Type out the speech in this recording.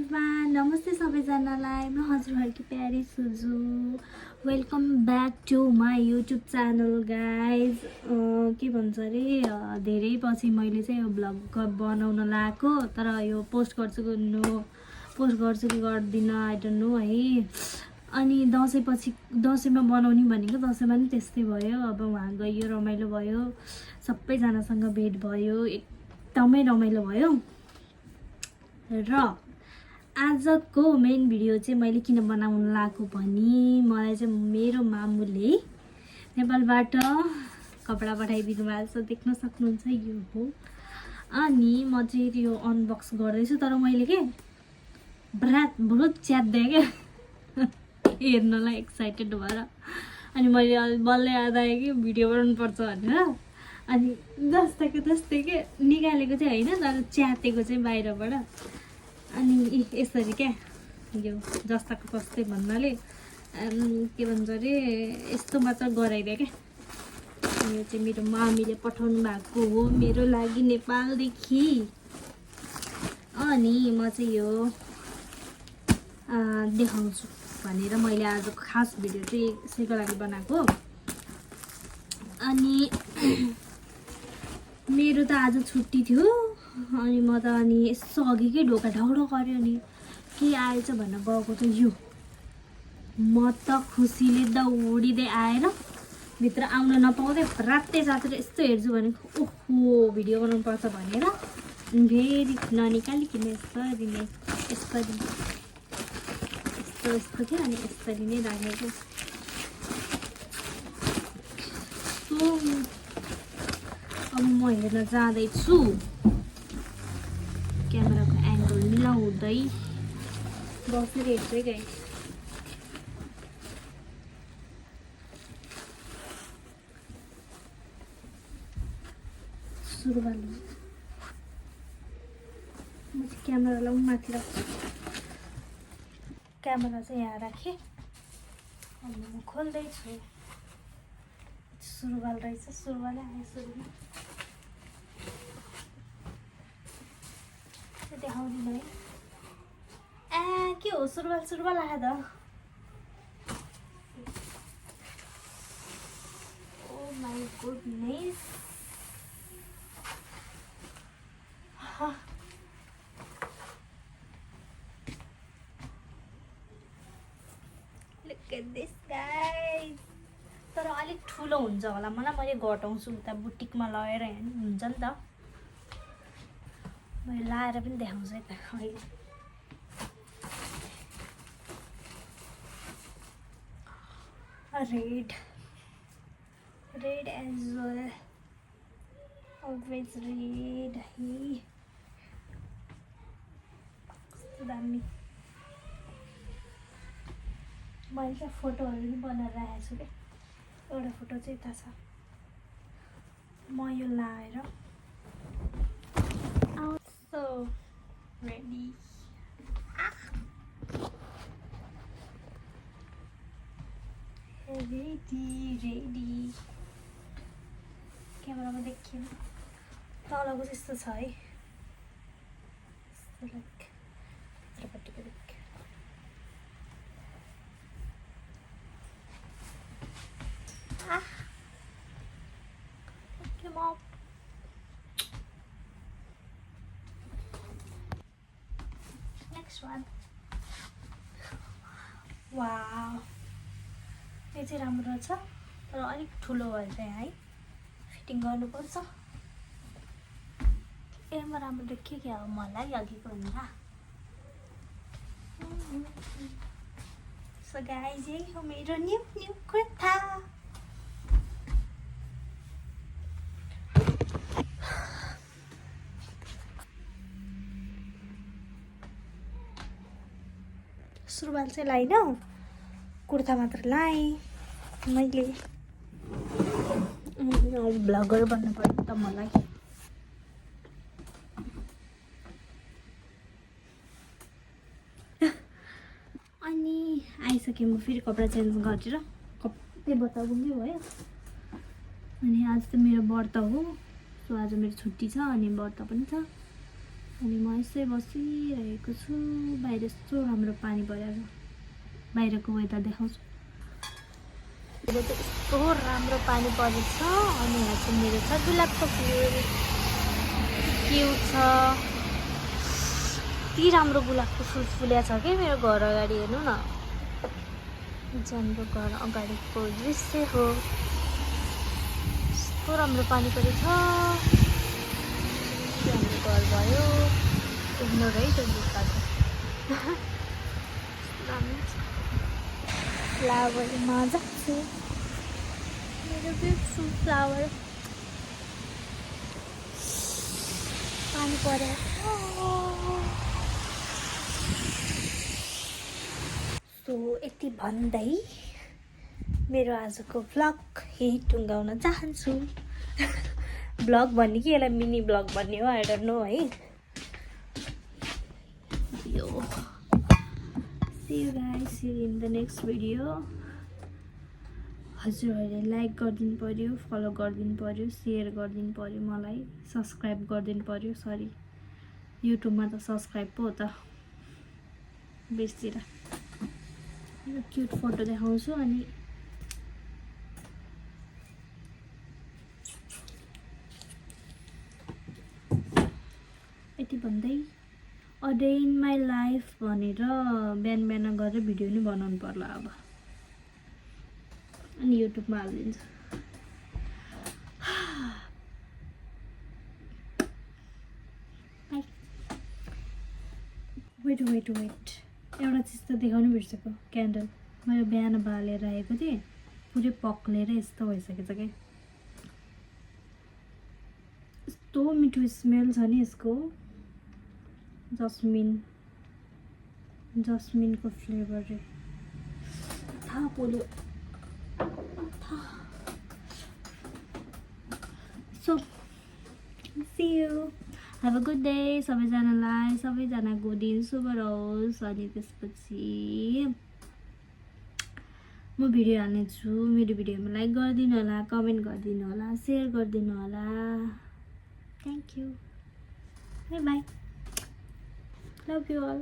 Everyone, नमस्ते सबैजनालाई। म हजुरहरूको प्यारी Suju. Welcome back to my YouTube channel guys. के भन्छ अरे, धेरै पछि मैले चाहिँ यो भ्लग बनाउन लगाएको, तर यो पोस्ट गर्छु कि गर्दिनँ आई डोन्ट नो है। अनि दसैँमा बनाउने भनेको दसैँमा नि त्यस्तै भयो। अब उहाँ गयो, रमाइलो भयो, सबैजनासँग भेट भयो, एकदमै रमाइलो भयो। र आजको मेन भिडियो चाहिँ मैले किन बनाउन लागेको भने मलाई चाहिँ मेरो मामुले नेपालबाट कपडा पठाइदिनु भएको छ, देख्न सक्नुहुन्छ यो हो। अनि म चाहिँ यो अनबक्स गर्दैछु, तर मैले के बहुत च्यात्दै क्या हेर्नलाई एक्साइटेड भएर। अनि मैले बल्ल याद आयो कि भिडियो बनाउनु पर्छ भनेर। अनि जस्तै के निकालेको चाहिँ होइन, तर च्यातेको चाहिँ बाहिरबाट। अनि यसरी क्या यो जस्ताको तस्तै भन्नाले के भन्छ अरे, यस्तो मात्र गराइदियो क्या। यो चाहिँ मेरो मामीले पठाउनु भएको हो मेरो लागि नेपालदेखि। अनि म चाहिँ यो देखाउँछु भनेर मैले आजको खास भिडियो चाहिँ यसैको लागि बनाएको। अनि मेरो त आज छुट्टी थियो, अनि म त अनि यसो अघिकै ढोका ढौडो गऱ्यो, अनि के आएछ भनेर गएको त यो। म त खुसीले दौडिँदै आएर भित्र आउन नपाउँदै रातै यस्तो हेर्छु भने ओहो भिडियो बनाउनु पर्छ भनेर फेरि ननिकालिकन यसरी नै यस्तो थियो। अनि यसरी नै राखेको। अब म हेर्न जाँदैछु, क्यामेराको एङ्गल मिलाउँदै बसेर हेर्दै गएँ। सुरुवाल म चाहिँ क्यामेरालाई माथि राख्छु। क्यामेरा चाहिँ यहाँ राखेँ। अनि म खोल्दैछु। सुरुवाल रहेछ, सुरुवालै आयो सुरुमा। देखाउँदिन है। के हो सुरुवाल आयो त। Oh my goodness. Look at this guys. तर अलिक ठुलो हुन्छ होला मलाई, मैले घटाउँछु उता बुटिकमा लगाएर हुन्छ नि त। मैले लाएर पनि देखाउँछु है त अहिले। Red as well, always red है। कस्तो दामी। मैले क्या फोटोहरू पनि बनाएर राखेको छु क्या। एउटा फोटो चाहिँ यता छ। म यो लाएर आउँछु। रेडी क्यामेरामा देखियो तलको त्यस्तो छ है। भित्रपट्टिको देखियो। Next one. वाउ, यो चाहिँ राम्रो छ, तर अलिक ठुलो भयो चाहिँ है, फिटिङ गर्नुपर्छ। एमा राम्रो देखियो क्या हो मलाई अघिको भन्दा। सो गाइज, यही हो मेरो न्यू कुर्ता। सुरुवाल चाहिँ लाइन, कुर्ता मात्र लाएँ मैले। ब्लगर बन्नु पर्यो त मलाई। अनि आइसकेँ म फेरि कपडा चेन्ज गरेर कतै बताउनु भयो। अनि आज त मेरो व्रत हो, सो आज मेरो छुट्टी छ अनि व्रत पनि छ। अनि म यसै बसिरहेको छु। बाहिर यस्तो राम्रो पानी परेर बाहिरको वेदर देखाउँछु। अहिले चाहिँ यस्तो राम्रो पानी परेको छ। अनि यहाँ चाहिँ मेरो छ गुलाबको फुल, क्युट छ। यति राम्रो गुलाबको फुल फुलेको छ कि मेरो घर अगाडि। हेर्नु न, हाम्रो घर अगाडिको दृश्य हो। यस्तो राम्रो पानी परेको छ। हाम्रो घर भयो। इग्नोर है त्यो जुत्ता छ। फ्लावर मजा छ। मेरो ब्युटिफुल फ्लावर पानी परेको सो यति भन्दै मेरो आजको भ्लग यही टुङ्गाउन चाहन्छु। भ्लग भन्ने कि यसलाई मिनी भ्लग भन्ने हो, आई डोन्ट नो है। यो see you guys, see you in the next video. हजुरहरूले लाइक गरिदिनु पर्यो, फलो गरिदिनु पर्यो, सेयर गरिदिनु पर्यो, मलाई सब्सक्राइब गरिदिनु पर्यो। सरी, युट्युबमा त सब्सक्राइब पो हो त बेसतिर। यो क्युट फोटो देखाउँछु। अनि यति भन्दै a day in my life भनेर बिहान बिहान गरेर भिडियो नि बनाउनु पर्ला अब। अनि युट्युबमा हालिदिन्छु। वेट एउटा चिज त देखाउनु बिर्सेको। क्यान्डल मैले बिहान बालेर राखेको थिएँ, पुरै पक्लेर यस्तो भइसकेछ क्या। यस्तो मिठो स्मेल छ नि यसको। जस्मिनको फ्लेभर रे थाहा पोल्यो। So see you, have a good day सबैजनालाई। सबैजनाको दिन शुभ रहोस्। अनि त्यसपछि म भिडियो हाल्नेछु। मेरो भिडियोमा लाइक गरिदिनु होला, कमेन्ट गरिदिनु होला, सेयर गरिदिनु होला। Thank you, bye bye, love you all.